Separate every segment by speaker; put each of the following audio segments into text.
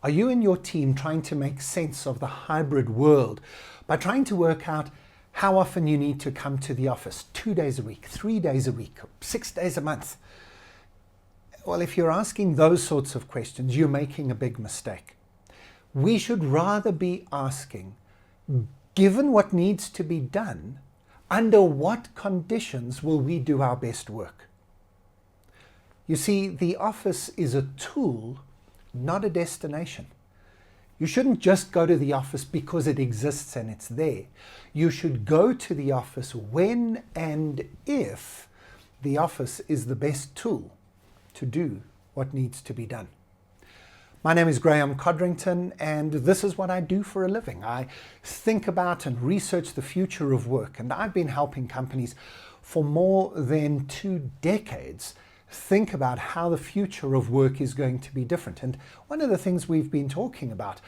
Speaker 1: Are you and your team trying to make sense of the hybrid world by trying to work out how often you need to come to the office? 2 days a week, 3 days a week, 6 days a month? Well, if you're asking those sorts of questions, you're making a big mistake. We should rather be asking, given what needs to be done, under what conditions will we do our best work? You see, the office is a tool, not a destination. You shouldn't just go to the office because it exists and it's there. You should go to the office when and if the office is the best tool to do what needs to be done. My name is Graham Codrington, and this is what I do for a living. I think about and research the future of work, and I've been helping companies for more than 2 decades think about how the future of work is going to be different. And one of the things we've been talking about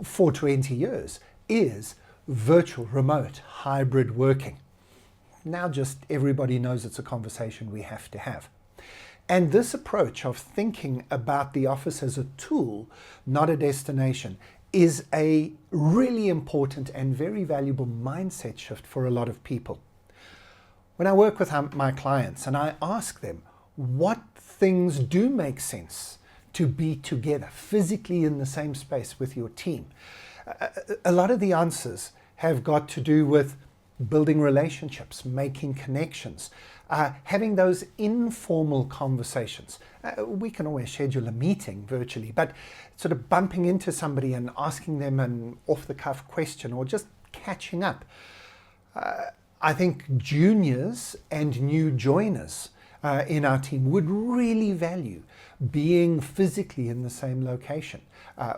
Speaker 1: for 20 years is virtual, remote, hybrid working. Now just everybody knows it's a conversation we have to have. And this approach of thinking about the office as a tool, not a destination, is a really important and very valuable mindset shift for a lot of people. When I work with my clients and I ask them what things do make sense to be together, physically in the same space with your team, a lot of the answers have got to do with building relationships, making connections, having those informal conversations. We can always schedule a meeting virtually, but sort of bumping into somebody and asking them an off-the-cuff question or just catching up. I think juniors and new joiners in our team would really value being physically in the same location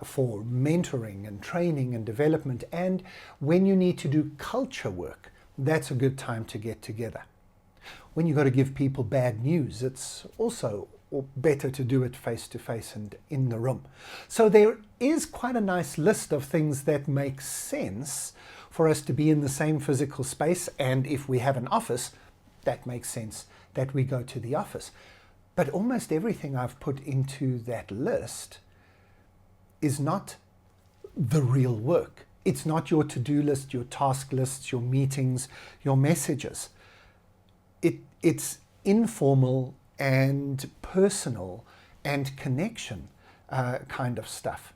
Speaker 1: for mentoring and training and development. And when you need to do culture work, that's a good time to get together. When you've got to give people bad news, it's also better to do it face to face and in the room. So there is quite a nice list of things that make sense for us to be in the same physical space. And if we have an office, that makes sense that we go to the office. But almost everything I've put into that list is not the real work. It's not your to-do list, your task lists, your meetings, your messages. It's informal and personal and connection kind of stuff.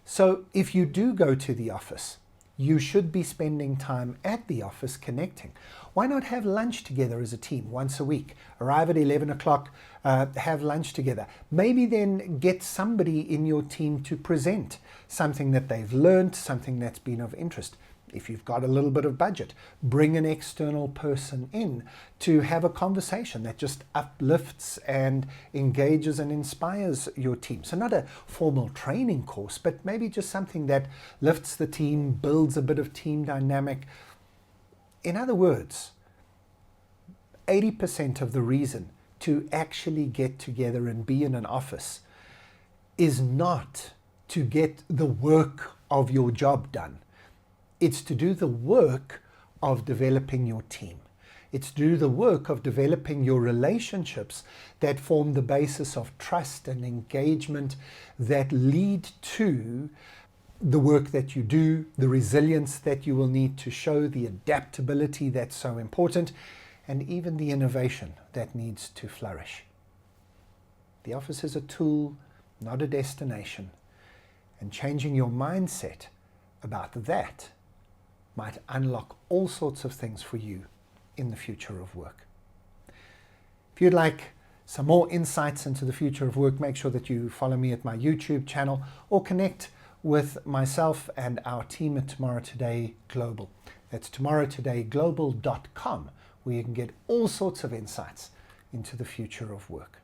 Speaker 1: So if you do go to the office, you should be spending time at the office connecting. Why not have lunch together as a team once a week? Arrive at 11 o'clock, have lunch together. Maybe then get somebody in your team to present something that they've learned, something that's been of interest. If you've got a little bit of budget, bring an external person in to have a conversation that just uplifts and engages and inspires your team. So not a formal training course, but maybe just something that lifts the team, builds a bit of team dynamic. In other words, 80% of the reason to actually get together and be in an office is not to get the work of your job done. It's to do the work of developing your team. It's to do the work of developing your relationships that form the basis of trust and engagement that lead to the work that you do, the resilience that you will need to show, the adaptability that's so important, and even the innovation that needs to flourish. The office is a tool, not a destination, and changing your mindset about that might unlock all sorts of things for you in the future of work. If you'd like some more insights into the future of work, make sure that you follow me at my YouTube channel or connect with myself and our team at Tomorrow Today Global. That's tomorrowtodayglobal.com, where you can get all sorts of insights into the future of work.